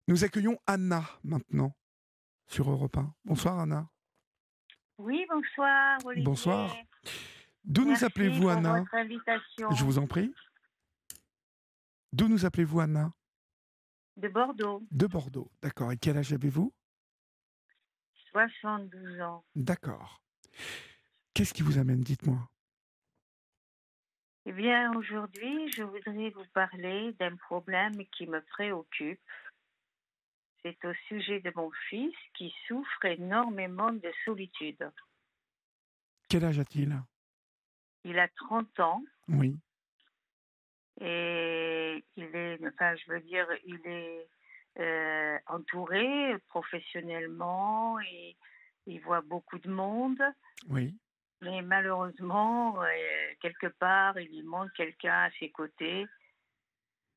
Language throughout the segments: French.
Nous accueillons Anna maintenant sur Europe 1. Bonsoir Anna. Oui, bonsoir Bonsoir. Olivier. D'où nous Merci appelez-vous pour Anna? votre Je invitation vous en prie. D'où nous appelez-vous Anna? de Bordeaux. De Bordeaux. D'accord. Et quel âge avez-vous? 72 ans. D'accord. Qu'est-ce qui vous amène? Dites-moi. Eh bien, aujourd'hui, je voudrais vous parler d'un problème qui me préoccupe. C'est au sujet de mon fils qui souffre énormément de solitude. Quel âge a-t-il? Il a 30 ans Oui. et il est entouré professionnellement et il voit beaucoup de monde. Oui. Mais malheureusement, quelque part, il lui manque quelqu'un à ses côtés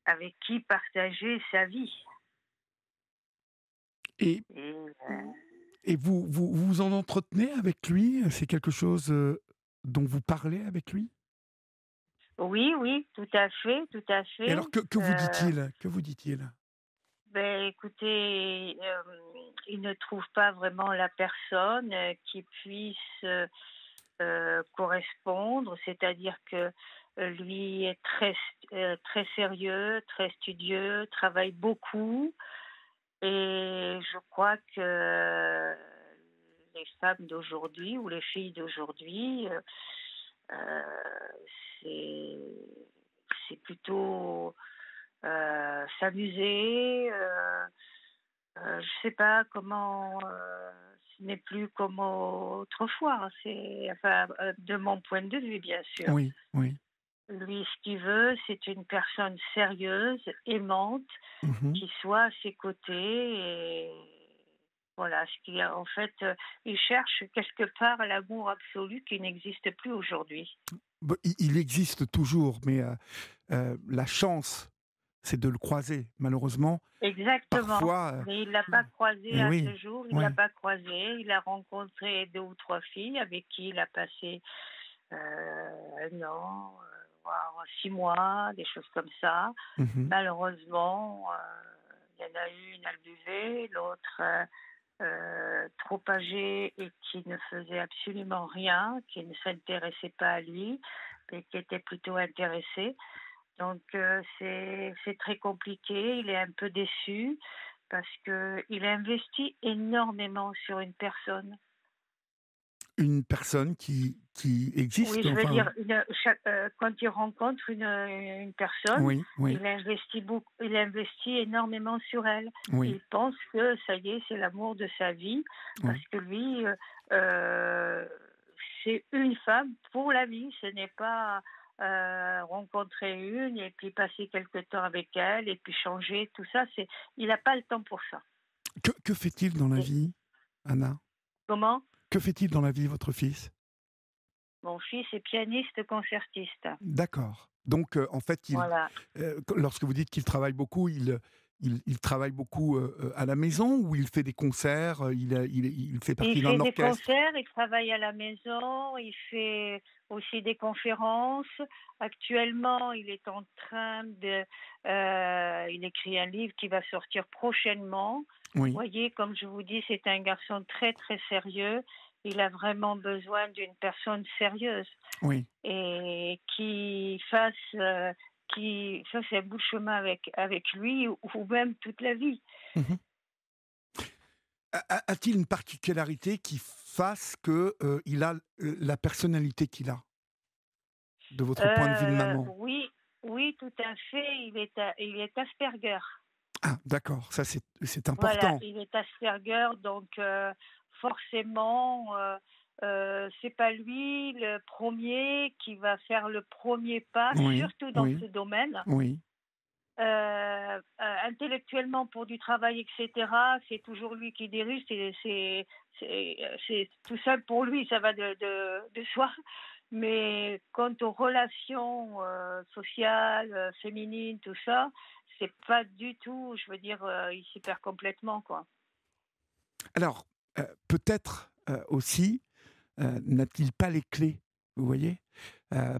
avec qui partager sa vie. Et, Et, et vous en entretenez avec lui? C'est quelque chose dont vous parlez avec lui? oui, oui, tout à fait, tout à Et fait. alors que vous dit-il? Que vous dit-il? Écoutez, il ne trouve pas vraiment la personne qui puisse correspondre, c'est-à-dire que lui est très sérieux, très studieux, travaille beaucoup. Et je crois que les femmes d'aujourd'hui ou les filles d'aujourd'hui, euh, c'est, c'est plutôt s'amuser. Je sais pas comment. Ce n'est plus comme autrefois. C'est enfin de mon point de vue, bien sûr. Oui, oui. Lui, ce qu'il veut, c'est une personne sérieuse, aimante, Mhm. qui soit à ses côtés et voilà, ce qu'il a en fait, il cherche quelque part l'amour absolu qui n'existe plus aujourd'hui. Bon, il existe toujours, mais la chance, c'est de le croiser. Malheureusement, Exactement, parfois. mais il l'a pas croisé Eh à oui, ce jour, il l'a ouais. pas croisé. Il a rencontré 2 ou 3 filles avec qui il a passé, 1 an, voire 6 mois, des choses comme ça. Mhm. Malheureusement, il y en a une, elle buvait, l'autre, trop âgé et qui ne faisait absolument rien, qui ne s'intéressait pas à lui, mais qui était plutôt intéressé. Donc c'est très compliqué, il est un peu déçu parce qu'il a investi énormément sur une personne. Une personne qui Oui, existe, je veux enfin. dire, quand il rencontre une personne, Oui, oui, il investit énormément sur elle. oui, Il pense que ça y est, c'est l'amour de sa vie, parce oui. que lui, euh, c'est une femme pour la vie. Ce n'est pas rencontrer une et puis passer quelque temps avec elle et puis changer, tout ça. Il n'a pas le temps pour ça. Que fait-il dans la Et vie, Anna? comment? Que fait-il dans la vie, votre fils? Mon fils est pianiste concertiste. D'accord. Donc, en fait, Voilà. lorsque vous dites qu'il travaille beaucoup, il travaille beaucoup à la maison ou il fait des concerts, il fait Il partie fait d'un des orchestre? concerts, il travaille à la maison, il fait aussi des conférences. Actuellement, il est en train il écrit un livre qui va sortir prochainement. Vous Oui, voyez, comme je vous dis, c'est un garçon très très sérieux. Il a vraiment besoin d'une personne sérieuse oui. et qui fasse un bout de chemin avec lui ou même toute la vie. Mhm. A-t-il une particularité qui fasse que il a la personnalité qu'il a, de votre point de vue de maman? Oui, oui, tout à fait. Il est Asperger. Ah, d'accord, ça c'est Voilà, important. il est Asperger, donc forcément, c'est pas lui le premier qui va faire le premier pas, Oui, surtout dans oui, ce domaine. oui. Intellectuellement, pour du travail, etc., c'est toujours lui qui dirige. C'est tout seul pour lui, ça va de soi. Mais quant aux relations sociales, féminines, tout ça, c'est pas du tout, je veux dire, il s'y perd complètement, quoi. Alors, peut-être, aussi, n'a-t-il pas les clés, vous voyez?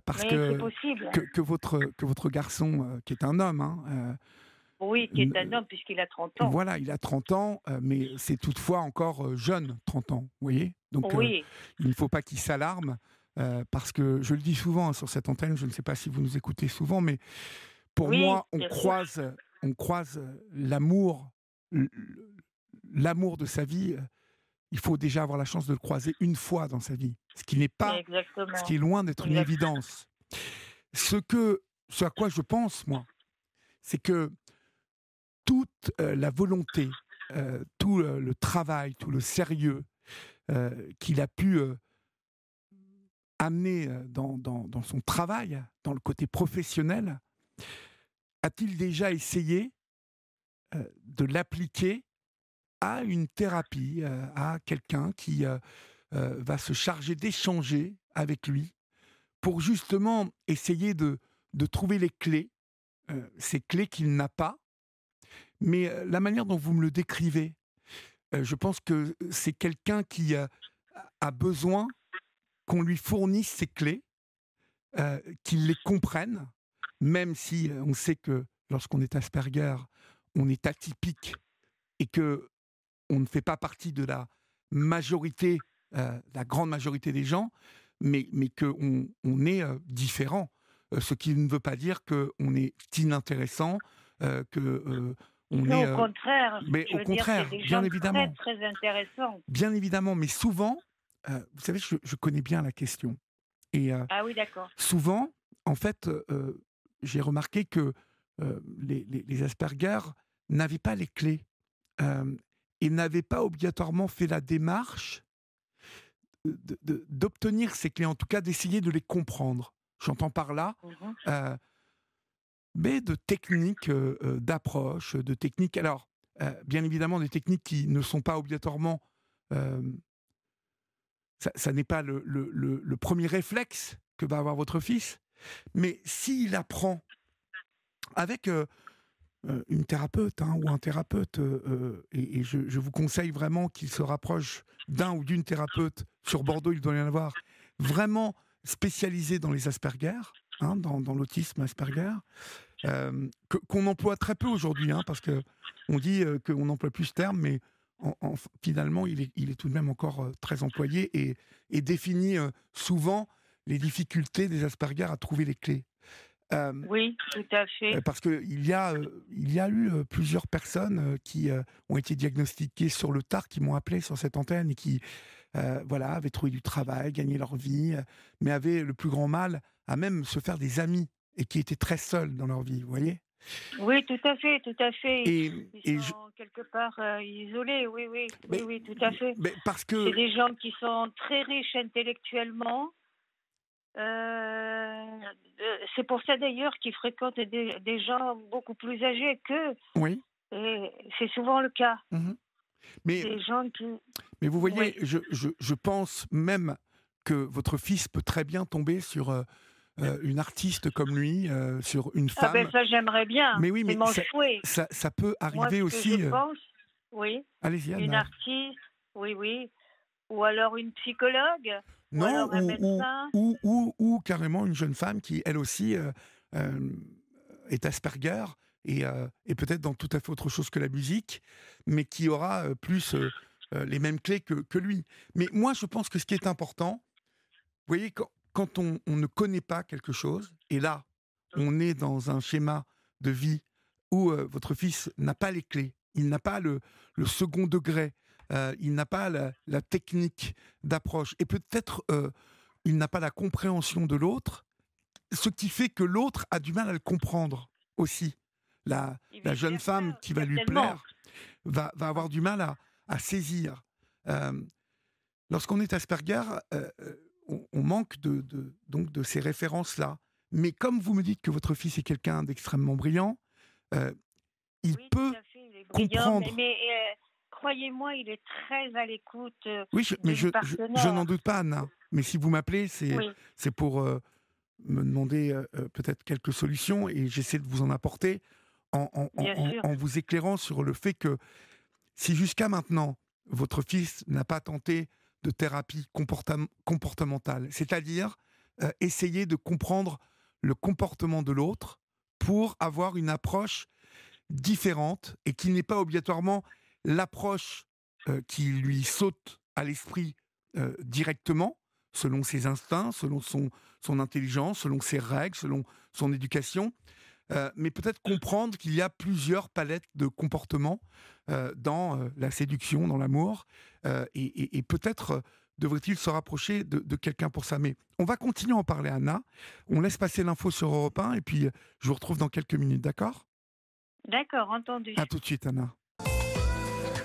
Parce Mais c'est possible. que votre garçon, qui est un homme, hein, Oui, qui est un homme puisqu'il a 30 ans. Voilà, il a 30 ans, mais c'est toutefois encore jeune, 30 ans, vous voyez. Donc, Oui, il ne faut pas qu'il s'alarme, parce que je le dis souvent, hein, sur cette antenne, je ne sais pas si vous nous écoutez souvent, mais pour oui, moi, on bien sûr. croise, on croise l'amour, l- l'amour de sa vie. Il faut déjà avoir la chance de le croiser une fois dans sa vie, ce qui Exactement. est loin d'être une Exact. évidence. Ce à quoi je pense, moi, c'est que toute la volonté, tout le travail, tout le sérieux qu'il a pu amener dans son travail, dans le côté professionnel, a-t-il déjà essayé de l'appliquer à une thérapie, à quelqu'un qui va se charger d'échanger avec lui pour justement essayer de trouver les clés, ces clés qu'il n'a pas. Mais la manière dont vous me le décrivez, je pense que c'est quelqu'un qui a besoin qu'on lui fournisse ces clés, qu'il les comprenne, même si on sait que lorsqu'on est Asperger, on est atypique et que on ne fait pas partie de la majorité, la grande majorité des gens, mais qu'on on est différent. Ce qui ne veut pas dire qu'on est inintéressant, que on Non, est. au contraire, Mais je au veux dire, c'est contraire, des gens très, très intéressants. bien évidemment, mais souvent, vous savez, je connais bien la question. Et Ah oui, d'accord. souvent, en fait, j'ai remarqué que les Asperger n'avaient pas les clés, et n'avaient pas obligatoirement fait la démarche d'obtenir ces clés, en tout cas d'essayer de les comprendre. J'entends par là, Mhm. euh, mais de techniques d'approche, de techniques. Alors, bien évidemment, des techniques qui ne sont pas obligatoirement. euh, ça n'est pas le premier réflexe que va avoir votre fils, mais s'il apprend avec une thérapeute, hein, ou un thérapeute, et je vous conseille vraiment qu'il se rapproche d'un ou d'une thérapeute. Sur Bordeaux, il doit y en avoir vraiment spécialisé dans les Asperger, hein, dans l'autisme Asperger, qu'on emploie très peu aujourd'hui, hein, parce que on dit qu'on n'emploie plus ce terme, mais finalement, il est tout de même encore très employé et définit souvent les difficultés des Asperger à trouver les clés. Euh, Oui, tout à fait. Parce il y a eu plusieurs personnes qui ont été diagnostiquées sur le tard, qui m'ont appelé sur cette antenne et qui voilà, avaient trouvé du travail, gagné leur vie, mais avaient le plus grand mal à même se faire des amis et qui étaient très seuls dans leur vie, vous voyez. Oui, tout à fait, tout à fait. Et, Ils et je- sont quelque part isolés, oui, oui, oui, mais, oui, tout à fait. mais parce C'est que des gens qui sont très riches intellectuellement. C'est pour ça d'ailleurs qu'ils fréquentent des gens beaucoup plus âgés qu'eux. oui. Et c'est souvent le cas. Mhm. mais Des gens qui... mais vous voyez, Oui. je pense même que votre fils peut très bien tomber sur une artiste comme lui, sur une Ah ben femme. ça, j'aimerais bien. Mais oui, C'est mais mon souhait. ça peut Moi, arriver ce que je aussi. pense, oui, Allez-y, une Anna. artiste, oui, oui. Ou alors une psychologue, ou Non, alors un médecin. ou carrément une jeune femme qui, elle aussi, euh, est Asperger et peut-être dans tout à fait autre chose que la musique, mais qui aura plus les mêmes clés que lui. Mais moi, je pense que ce qui est important, vous voyez, quand on ne connaît pas quelque chose, et là, on est dans un schéma de vie où votre fils n'a pas les clés, il n'a pas le second degré, il n'a pas la technique d'approche, et peut-être il n'a pas la compréhension de l'autre, ce qui fait que l'autre a du mal à le comprendre aussi. La Oui, jeune bien femme sûr, qui va lui certainement. plaire va avoir du mal à saisir. Euh, Lorsqu'on est Asperger, on manque donc de ces références-là. Mais comme vous me dites que votre fils est quelqu'un d'extrêmement brillant, euh, il Oui, peut tout à fait, il est brillant, comprendre. mais croyez-moi, il est très à l'écoute Oui, mais d'une je n'en partenaire. doute pas, Anna. Mais si vous m'appelez, Oui, c'est pour me demander peut-être quelques solutions et j'essaie de vous en apporter bien sûr. en vous éclairant sur le fait que si jusqu'à maintenant, votre fils n'a pas tenté de thérapie comportementale, c'est-à-dire essayer de comprendre le comportement de l'autre pour avoir une approche différente et qui n'est pas obligatoirement l'approche qui lui saute à l'esprit directement, selon ses instincts, selon son intelligence, selon ses règles, selon son éducation, mais peut-être comprendre qu'il y a plusieurs palettes de comportements dans la séduction, dans l'amour, et peut-être devrait-il se rapprocher de quelqu'un pour ça. Mais on va continuer à en parler, Anna. On laisse passer l'info sur Europe 1, et puis je vous retrouve dans quelques minutes, d'accord? D'accord, entendu. À tout de suite, Anna.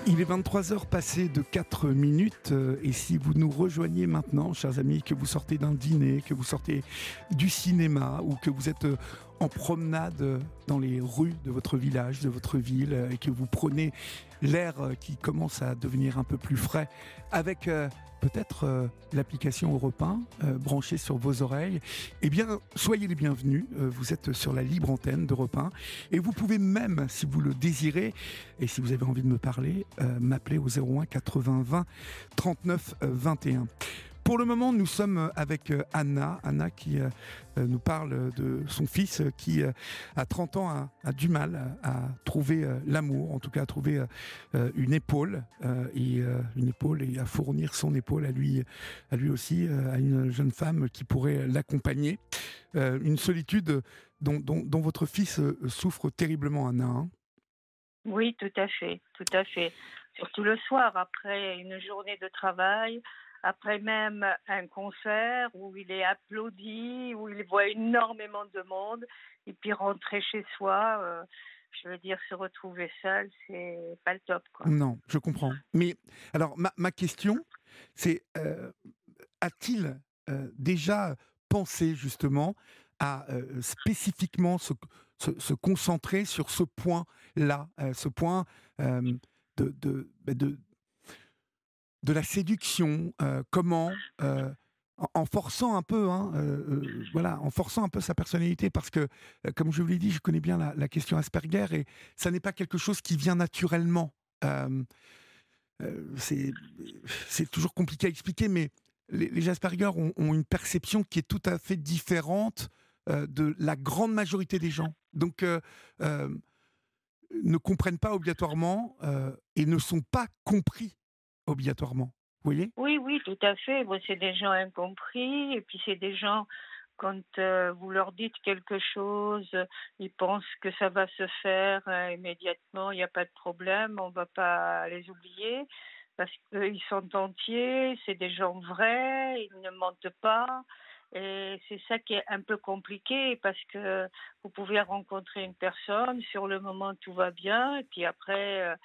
Il est 23h passé de 4 minutes et si vous nous rejoignez maintenant, chers amis, que vous sortez d'un dîner, que vous sortez du cinéma ou que vous êtes en promenade dans les rues de votre village, de votre ville et que vous prenez l'air qui commence à devenir un peu plus frais avec peut-être l'application Europe 1 branchée sur vos oreilles, eh bien, soyez les bienvenus. Vous êtes sur la libre antenne d'Europe 1 et vous pouvez même, si vous le désirez, et si vous avez envie de me parler, m'appeler au 01 80 20 39 21. Pour le moment, nous sommes avec Anna qui nous parle de son fils qui, à 30 ans, a du mal à trouver l'amour, en tout cas à trouver une épaule, et à fournir son épaule à lui aussi, à une jeune femme qui pourrait l'accompagner. Une solitude dont votre fils souffre terriblement, Anna. Hein. Oui, tout à fait, tout à fait. Surtout le soir, après une journée de travail, après même un concert où il est applaudi, où il voit énormément de monde, et puis rentrer chez soi, je veux dire, se retrouver seul, c'est pas le top, quoi. Non, je comprends. Mais alors, ma question, c'est a-t-il déjà pensé justement à spécifiquement se concentrer sur ce point-là, ce point de la séduction, comment en forçant un peu, hein, voilà, en forçant un peu sa personnalité, parce que, comme je vous l'ai dit, je connais bien la question Asperger, et ça n'est pas quelque chose qui vient naturellement. Euh, c'est toujours compliqué à expliquer, mais les Asperger ont une perception qui est tout à fait différente de la grande majorité des gens. Donc, ne comprennent pas obligatoirement et ne sont pas compris obligatoirement. Vous voyez? Oui, oui, tout à fait. Bon, c'est des gens incompris, et puis c'est des gens, quand vous leur dites quelque chose, ils pensent que ça va se faire immédiatement, il n'y a pas de problème, on ne va pas les oublier, parce qu'ils sont entiers, c'est des gens vrais, ils ne mentent pas. Et c'est ça qui est un peu compliqué, parce que vous pouvez rencontrer une personne, sur le moment tout va bien, et puis après,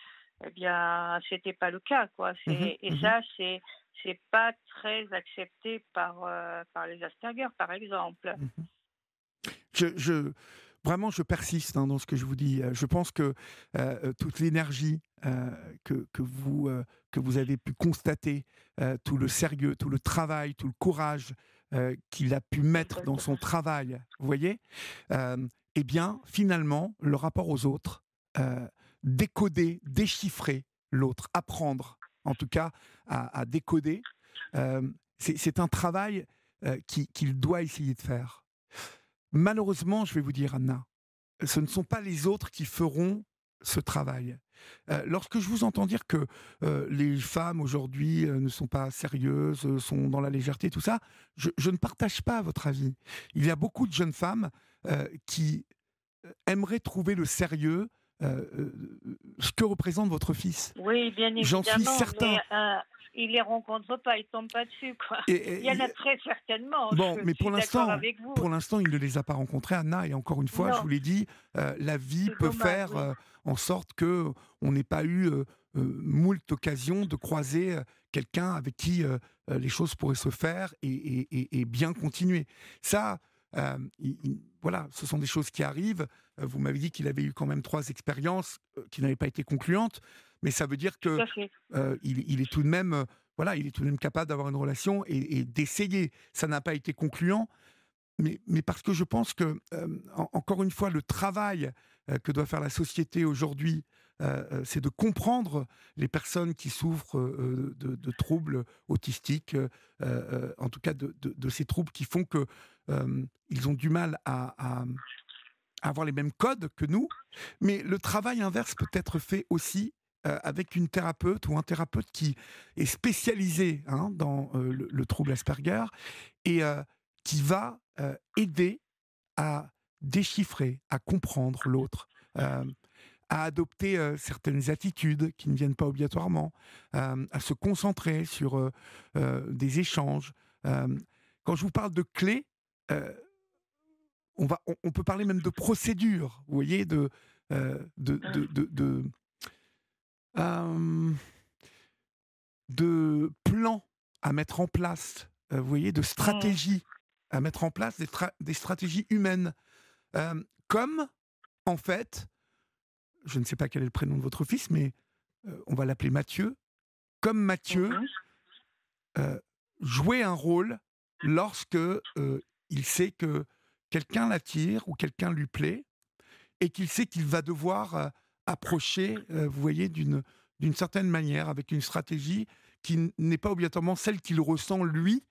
eh bien, c'était pas le cas, quoi. Mhm, Et mhm. ça, c'est pas très accepté par les Asperger, par exemple. Mhm. Vraiment, je persiste dans ce que je vous dis. Je pense que toute l'énergie que vous avez pu constater, tout le sérieux, tout le travail, tout le courage qu'il a pu mettre dans son travail, vous voyez, eh bien, finalement, le rapport aux autres, euh, décoder, déchiffrer l'autre, apprendre, en tout cas, à décoder, euh, c'est un travail qu'il doit essayer de faire. Malheureusement, je vais vous dire, Anna, ce ne sont pas les autres qui feront ce travail. Lorsque je vous entends dire que les femmes aujourd'hui ne sont pas sérieuses, sont dans la légèreté, tout ça, je ne partage pas votre avis. Il y a beaucoup de jeunes femmes qui aimeraient trouver le sérieux, ce que représente votre fils. Oui, bien J'en suis évidemment, certain. mais ils les rencontrent pas, ils tombent pas dessus, quoi. Il y en a Et, très certainement, Bon, je mais suis d'accord avec vous. pour l'instant, il ne les a pas rencontrés, Anna. Et encore une fois, je Non, vous l'ai dit, la vie c'est peut dommage, faire oui. en sorte que on n'ait pas eu moult occasions de croiser quelqu'un avec qui les choses pourraient se faire et bien continuer. Ça, voilà, ce sont des choses qui arrivent. Vous m'avez dit qu'il avait eu quand même 3 expériences qui n'avaient pas été concluantes, mais ça veut dire Tout que à fait. il est tout de même voilà, il est tout de même capable d'avoir une relation et d'essayer. Ça n'a pas été concluant, mais parce que je pense que, encore une fois, le travail que doit faire la société aujourd'hui, c'est de comprendre les personnes qui souffrent de troubles autistiques, en tout cas de ces troubles qui font que ils ont du mal avoir les mêmes codes que nous, mais le travail inverse peut être fait aussi avec une thérapeute ou un thérapeute qui est spécialisé dans le trouble Asperger et qui va aider à déchiffrer, à comprendre l'autre, euh, à adopter certaines attitudes qui ne viennent pas obligatoirement, à se concentrer sur des échanges. Euh, Quand je vous parle de clés, euh, on peut parler même de procédures, vous voyez, de, euh, de plans à mettre en place, vous voyez, de Mm. stratégies à mettre en place, des stratégies humaines. Comme, en fait, je ne sais pas quel est le prénom de votre fils, mais on va l'appeler Mathieu, comme Mathieu Mhm. euh, jouait un rôle lorsque il sait que quelqu'un l'attire ou quelqu'un lui plaît, et qu'il sait qu'il va devoir approcher, vous voyez, d'une certaine manière, avec une stratégie qui n'est pas obligatoirement celle qu'il ressent lui,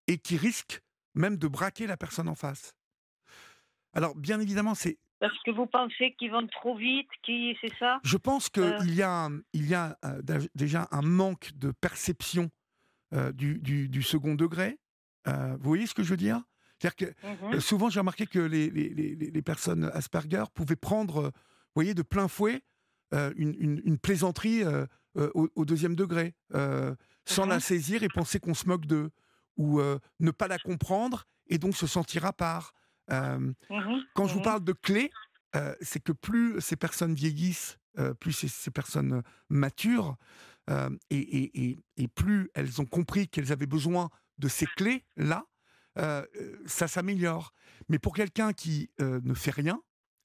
et qui risque même de braquer la personne en face. Alors, bien évidemment, Parce que vous pensez qu'ils vont trop vite, c'est ça? je pense qu'il Euh, y a déjà un manque de perception du second degré. Vous voyez ce que je veux dire? C'est-à-dire que mhm. souvent, j'ai remarqué que les personnes Asperger pouvaient prendre, vous voyez, de plein fouet une plaisanterie au deuxième degré, sans la Mhm. saisir et penser qu'on se moque d'eux, ou ne pas la comprendre et donc se sentir à part. Euh, Mhm. Quand je vous Mhm. parle de clés, c'est que plus ces personnes vieillissent, plus ces personnes maturent, et plus elles ont compris qu'elles avaient besoin de ces clés-là, ça s'améliore. Mais pour quelqu'un qui ne fait rien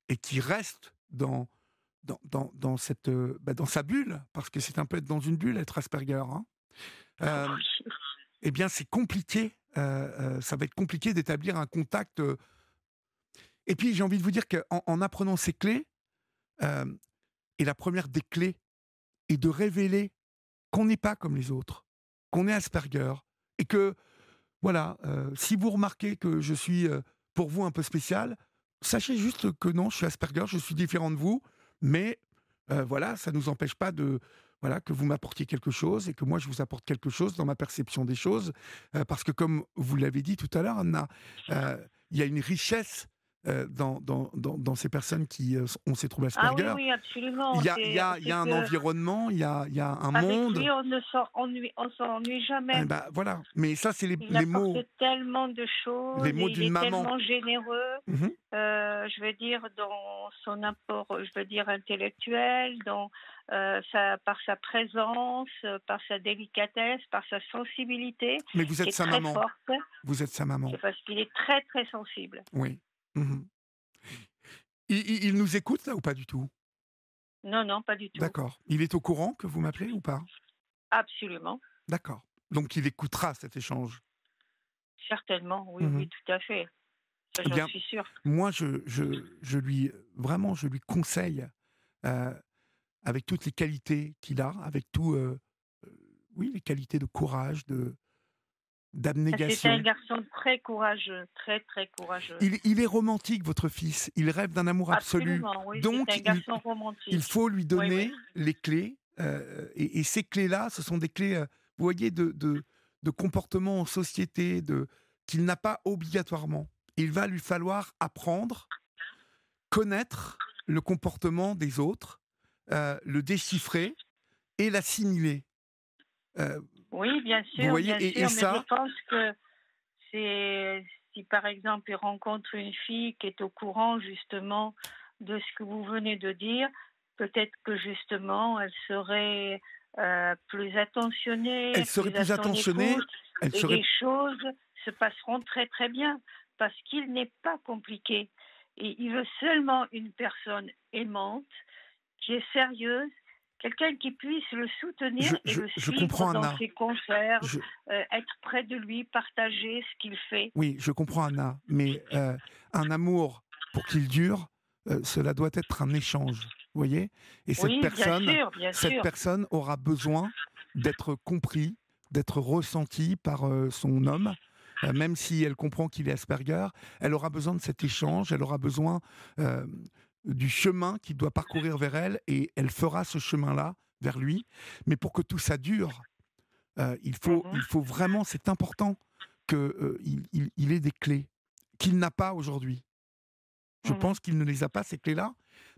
et qui reste dans sa bulle, parce que c'est un peu être dans une bulle, être Asperger, euh, eh bien c'est compliqué. Ça va être compliqué d'établir un contact. Et puis j'ai envie de vous dire qu'en apprenant ces clés, euh, et la première des clés est de révéler qu'on n'est pas comme les autres, qu'on est Asperger, et que, voilà, si vous remarquez que je suis pour vous un peu spécial, sachez juste que non, je suis Asperger, je suis différent de vous, mais voilà, ça ne nous empêche pas voilà, que vous m'apportiez quelque chose et que moi je vous apporte quelque chose dans ma perception des choses, parce que comme vous l'avez dit tout à l'heure, Anna, euh, il y a une richesse dans ces personnes qui ont ces troubles Ah oui, Asperger. oui, absolument. Il y C'est a un que environnement, il y a un avec monde. lui, on s'ennuie Eh jamais. ben, voilà. Mais ça, c'est Il apporte tellement de les choses mots et il d'une est maman. tellement généreux. Mhm. Je veux dire dans son apport, je veux dire intellectuel, par sa présence, par sa délicatesse, par sa sensibilité, Mais vous qui êtes est sa très maman. forte. Vous êtes sa maman. C'est parce qu'il est très très sensible. Oui. Mhm. Il nous écoute, là, ou pas du tout? Non, non, pas du tout. D'accord. Il est au courant que vous m'appelez ou pas? Absolument. D'accord. Donc, il écoutera cet échange. Certainement, oui, oui, Mhm. tout à fait. Ça, Eh j'en bien, suis sûre. moi, je lui conseille, euh, avec toutes les qualités qu'il a, avec tout, oui, les qualités de courage, C'est un d'abnégation. garçon très courageux, très très courageux. Il est romantique, votre fils. Il rêve d'un amour absolu. Absolument, oui, c'est Donc, un garçon il romantique. faut lui Oui, oui. donner les clés. Et ces clés-là, ce sont des clés, vous voyez, de comportement en société, qu'il n'a pas obligatoirement. Il va lui falloir apprendre, connaître le comportement des autres, le déchiffrer et l'assimiler. Euh, Oui, Vous voyez, bien et sûr, mais je ça, pense que c'est si par exemple il rencontre une fille qui est au courant justement de ce que vous venez de dire, peut-être que justement elle serait plus elle attentionnée, serait plus à plus son attentionnée, écoute, elle et serait... les choses se passeront très très bien parce qu'il n'est pas compliqué et il veut seulement une personne aimante qui est sérieuse, quelqu'un qui puisse le soutenir et le Je suivre comprends, dans Anna. ses concerts, Je, être près de lui, partager ce qu'il fait. Oui, je comprends Anna, mais un amour, pour qu'il dure, cela doit être un échange, vous voyez. Et Oui, bien sûr, bien cette sûr. personne aura besoin d'être compris, d'être ressenti par son homme, même si elle comprend qu'il est Asperger, elle aura besoin de cet échange, elle aura besoin du chemin qu'il doit parcourir vers elle, et elle fera ce chemin-là vers lui. Mais pour que tout ça dure, il faut vraiment, c'est important qu'il ait des clés qu'il n'a pas aujourd'hui. Je Mhm. pense qu'il ne les a pas, ces clés-là,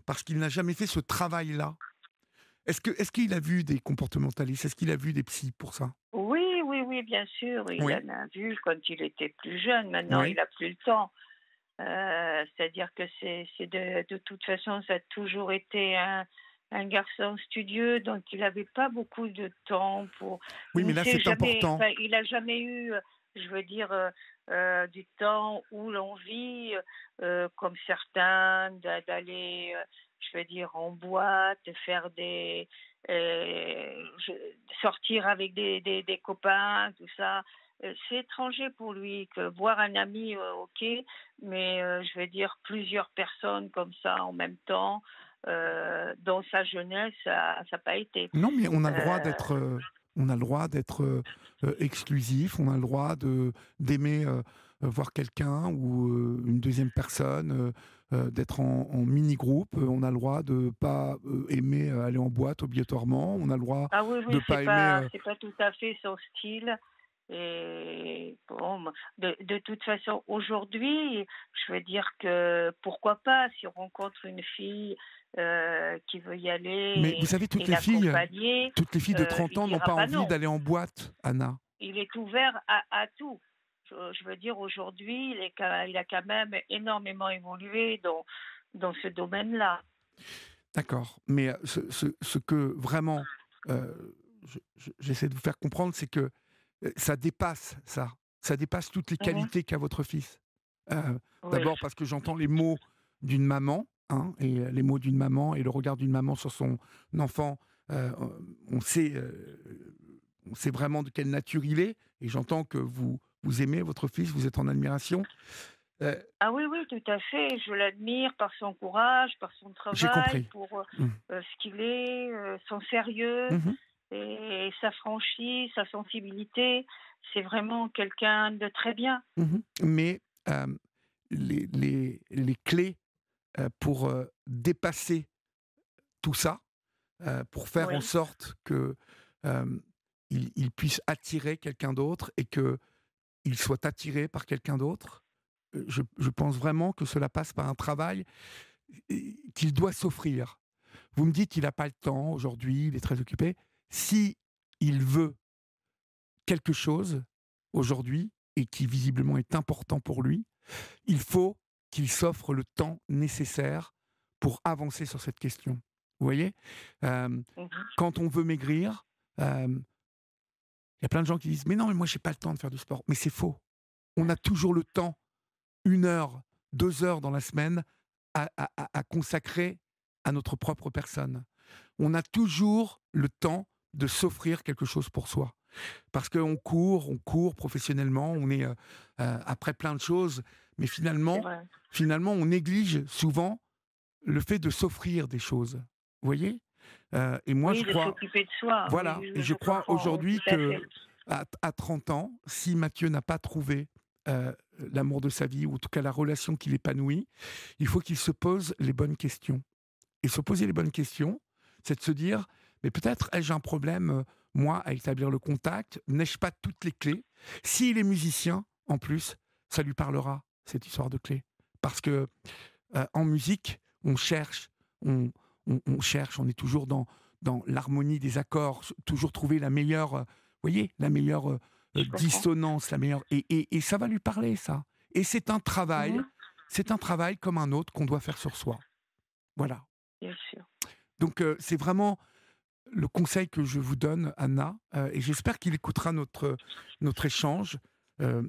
parce qu'il n'a jamais fait ce travail-là. Est-ce qu'il a vu des comportementalistes? Est-ce qu'il a vu des psys pour ça? Oui, oui, oui, bien sûr. Il Oui. en a vu quand il était plus jeune. Maintenant, Oui. il a plus le temps. C'est-à-dire que de toute façon, ça a toujours été un garçon studieux, donc il n'avait pas beaucoup de temps pour. Oui, Il mais ne là, s'est c'est jamais, important. enfin, il a jamais eu, je veux dire, du temps où l'on vit, comme certains, d'aller, je veux dire, en boîte, faire sortir avec des copains, tout ça. C'est étranger pour lui que voir un ami, ok, mais je veux dire plusieurs personnes comme ça en même temps, dans sa jeunesse, ça n'a pas été. Non, mais Euh, on a le droit d'être exclusif, on a le droit d'aimer voir quelqu'un ou une deuxième personne, d'être en mini-groupe, on a le droit de pas aimer aller en boîte obligatoirement, on a le droit ah oui, de oui, pas aimer... c'est pas tout à fait son style. Et bon, de toute façon, aujourd'hui, je veux dire que pourquoi pas, si on rencontre une fille qui veut y Mais vous aller savez, et l'accompagner, toutes les filles de lui 30 ans n'ont dira pas pas envie non. d'aller en boîte, Anna. Il est ouvert à tout. Je veux dire, aujourd'hui, il a quand même énormément évolué dans ce domaine-là. D'accord. Mais ce que vraiment euh, j'essaie de vous faire comprendre, c'est que ça dépasse ça. Ça dépasse toutes les Mhm. qualités qu'a votre fils. Euh, Oui. D'abord parce que j'entends les mots d'une maman, hein, et les mots d'une maman et le regard d'une maman sur son enfant. euh, on sait, on sait vraiment de quelle nature il est, et j'entends que vous aimez votre fils, vous êtes en admiration. Euh, Ah oui, oui, tout à fait. Je l'admire par son courage, par son j'ai travail, compris. pour Mmh. ce qu'il est, son sérieux Mhm. et sa franchise, sa sensibilité. C'est vraiment quelqu'un de très bien. Mhm. Mais les clés pour dépasser tout ça, pour faire en Oui. sorte que il puisse attirer quelqu'un d'autre et que il soit attiré par quelqu'un d'autre. Je pense vraiment que cela passe par un travail qu'il doit s'offrir. Vous me dites qu'il n'a pas le temps aujourd'hui, il est très occupé. Si il veut quelque chose aujourd'hui et qui visiblement est important pour lui, il faut qu'il s'offre le temps nécessaire pour avancer sur cette question. Vous voyez. Euh, Mhm. Quand on veut maigrir, il y a plein de gens qui disent « Mais non, mais moi, j'ai pas le temps de faire du sport. » Mais c'est faux. On a toujours le temps, 1 heure, 2 heures dans la semaine, à consacrer à notre propre personne. On a toujours le temps de s'offrir quelque chose pour soi. Parce qu'on on court professionnellement, on est après plein de choses, mais C'est vrai. finalement, on néglige souvent le fait de s'offrir des choses. Vous voyez. Et moi, je Oui, de crois, s'occuper de soi. Oui, voilà, et oui, je je crois comprends. Oui, aujourd'hui tout à que fait. à 30 ans, si Mathieu n'a pas trouvé l'amour de sa vie, ou en tout cas la relation qu'il épanouit, il faut qu'il se pose les bonnes questions. Et se poser les bonnes questions, c'est de se dire, mais peut-être ai-je un problème, moi, à établir le contact? N'ai-je pas toutes les clés? S'il est musicien, en plus, ça lui parlera, cette histoire de clés. Parce que en musique, on cherche, on, on cherche, on est toujours dans l'harmonie des accords, toujours trouver la meilleure, voyez, la meilleure Je comprends. dissonance, la meilleure, et ça va lui parler, ça. Et Mhm. c'est un travail comme un autre qu'on doit faire sur soi. Voilà. Bien sûr. Donc c'est vraiment le conseil que je vous donne, Anna, et j'espère qu'il écoutera notre échange.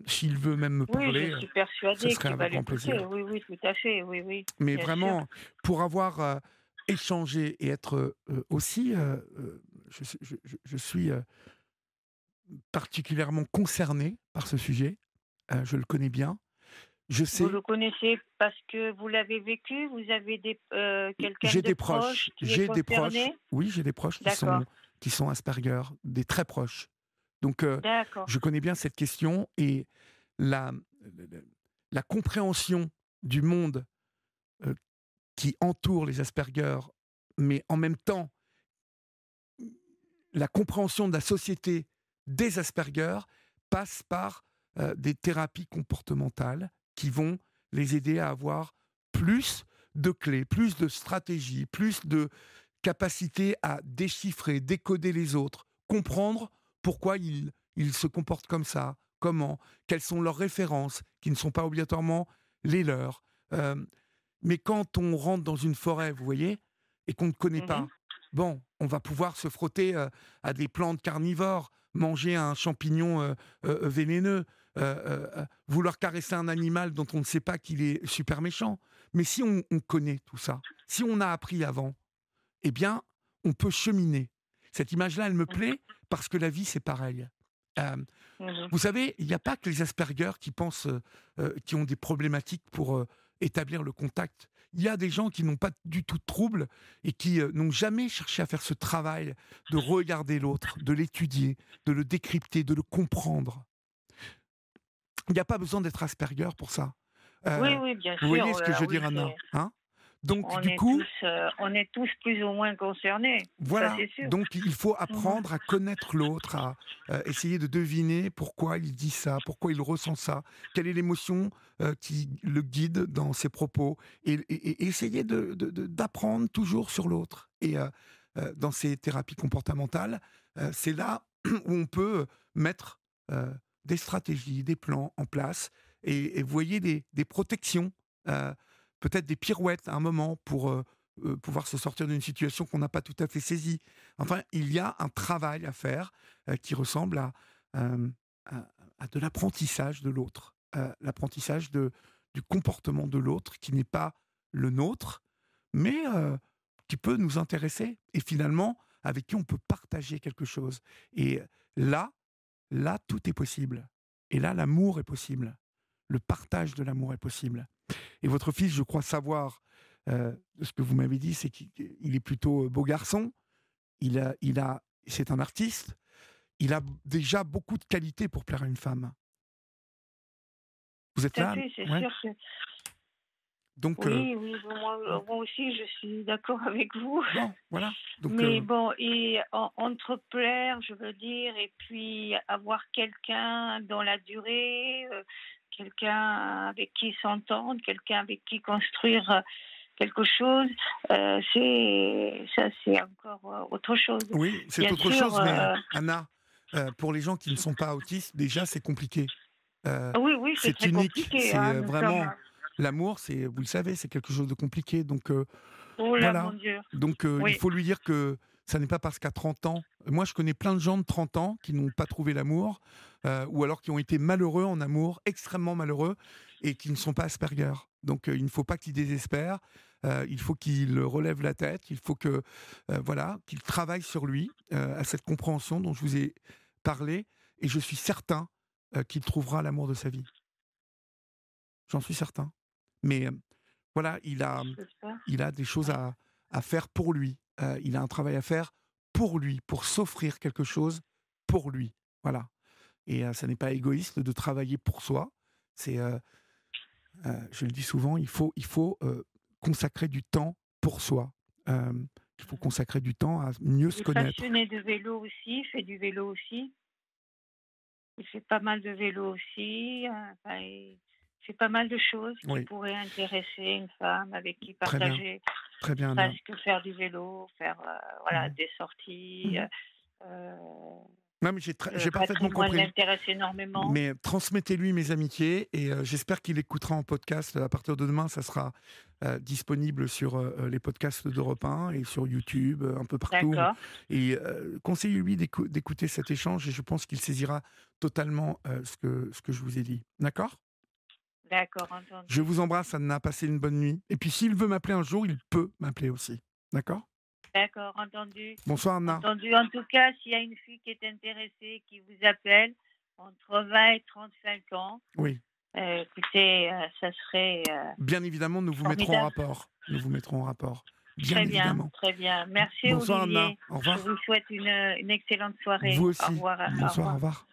S'il veut même me Oui, je parler, suis ce persuadée serait qu'il va avec grand l'écouter. plaisir. Oui, oui, tout à fait. Oui, oui, Mais bien sûr. vraiment, pour avoir échangé et être aussi, je suis particulièrement concerné par ce sujet. Je le connais bien. Je Vous sais, le connaissez parce que vous l'avez vécu? Vous avez quelqu'un de proche qui est j'ai des proches, concerné? oui, j'ai des proches D'accord, qui sont Asperger, des très proches. Donc, d'accord. je connais bien cette question, et la, la compréhension du monde euh, qui entoure les Asperger, mais en même temps, la compréhension de la société des Asperger passe par des thérapies comportementales qui vont les aider à avoir plus de clés, plus de stratégies, plus de capacité à déchiffrer, décoder les autres, comprendre pourquoi ils se comportent comme ça, comment, quelles sont leurs références, qui ne sont pas obligatoirement les leurs. Euh, mais quand on rentre dans une forêt, vous voyez, et qu'on ne connaît pas, Mhm. bon, on va pouvoir se frotter à des plantes carnivores, manger un champignon vénéneux, vouloir caresser un animal dont on ne sait pas qu'il est super méchant. Mais si on connaît tout ça, si on a appris avant, eh bien, on peut cheminer. Cette image-là, elle me plaît parce que la vie, c'est pareil. Euh, Mhm. vous savez, il n'y a pas que les Asperger qui pensent, qui ont des problématiques pour établir le contact. Il y a des gens qui n'ont pas du tout de troubles et qui n'ont jamais cherché à faire ce travail de regarder l'autre, de l'étudier, de le décrypter, de le comprendre. Il n'y a pas besoin d'être Asperger pour ça. Oui, Euh, oui, bien vous sûr. voyez ce que je veux Oui, dire, Anna, hein? Donc, du coup, on est tous plus ou moins concernés. Ça, voilà, c'est sûr. donc il faut Mhm. apprendre à connaître l'autre, à essayer de deviner pourquoi il dit ça, pourquoi il ressent ça, quelle est l'émotion qui le guide dans ses propos, et essayer d'apprendre toujours sur l'autre. Et dans ces thérapies comportementales, c'est là où on peut mettre euh, des stratégies, des plans en place, et vous voyez des protections, euh, peut-être des pirouettes à un moment pour pouvoir se sortir d'une situation qu'on n'a pas tout à fait saisie. Enfin, il y a un travail à faire qui ressemble euh, à, à de l'apprentissage de l'autre, l'apprentissage du comportement de l'autre qui n'est pas le nôtre, mais qui peut nous intéresser et finalement avec qui on peut partager quelque chose. Et là, là, tout est possible. Et là, l'amour est possible. Le partage de l'amour est possible. Et votre fils, je crois savoir, ce que vous m'avez dit, c'est qu'il est plutôt beau garçon. C'est un artiste. Il a déjà beaucoup de qualités pour plaire à une femme. Vous êtes Tout à là? fait, c'est Ouais. sûr que Donc, oui, oui, bon, moi aussi, je suis d'accord avec vous. bon, voilà. Donc, Mais bon, et entre plaire, je veux dire, et puis avoir quelqu'un dans la durée, quelqu'un avec qui s'entendre, quelqu'un avec qui construire quelque chose, c'est encore autre chose. oui, c'est Bien autre sûr, chose, mais Anna, pour les gens qui ne sont pas autistes, déjà, c'est compliqué. oui, oui, c'est C'est très unique. compliqué, C'est hein, nous sommes. vraiment l'amour. C'est, vous le savez, c'est quelque chose de compliqué. Donc, Oh là, mon voilà. Dieu. Donc, il Oui. faut lui dire que ça n'est pas parce qu'à 30 ans. Moi, je connais plein de gens de 30 ans qui n'ont pas trouvé l'amour, ou alors qui ont été malheureux en amour, extrêmement malheureux, et qui ne sont pas Asperger. Donc, il ne faut pas qu'il désespère. Il faut qu'il relève la tête. Il faut que, voilà, qu'il travaille sur lui, à cette compréhension dont je vous ai parlé. Et je suis certain qu'il trouvera l'amour de sa vie. J'en suis certain. Mais voilà, J'espère. il a des choses Ouais. à faire pour lui. Il a un travail à faire pour lui, pour s'offrir quelque chose pour lui. Voilà. Et ça n'est pas égoïste de travailler pour soi. C'est, je le dis souvent, il faut consacrer du temps pour soi. Euh, il faut consacrer du temps à mieux Il se est connaître. passionné de vélo aussi, il fait du vélo aussi. Il fait pas mal de vélo aussi. Enfin, il fait pas mal de choses qui Oui, pourraient intéresser une femme avec qui partager, très ne bien, Anna. serait-ce que faire du vélo, faire voilà, Mhm. des sorties. Mhm. Euh, Non, mais le j'ai parfaitement patrimoine compris. l'intéresse énormément. Mais transmettez-lui mes amitiés et j'espère qu'il écoutera en podcast. À partir de demain, ça sera disponible sur les podcasts d'Europe 1 et sur YouTube, un peu partout. D'accord, Et conseillez-lui d'écouter cet échange et je pense qu'il saisira totalement ce que je vous ai dit. D'accord? d'accord, Je entendu. vous embrasse, Anna. Passez une bonne nuit. Et puis s'il veut m'appeler un jour, il peut m'appeler aussi. D'accord? D'accord, entendu. Bonsoir, Anna. Entendu. En tout cas, s'il y a une fille qui est intéressée, qui vous appelle, entre 20 et 35 ans, Oui. écoutez, ça serait Bien évidemment, nous vous mettrons en formidable. rapport. Nous vous mettrons en rapport. Bien Très bien, évidemment. très bien. Merci Bonsoir, Anna. Olivier. Au Je revoir. vous souhaite une excellente soirée. Vous Au aussi. revoir. Au Bonsoir, au revoir. revoir.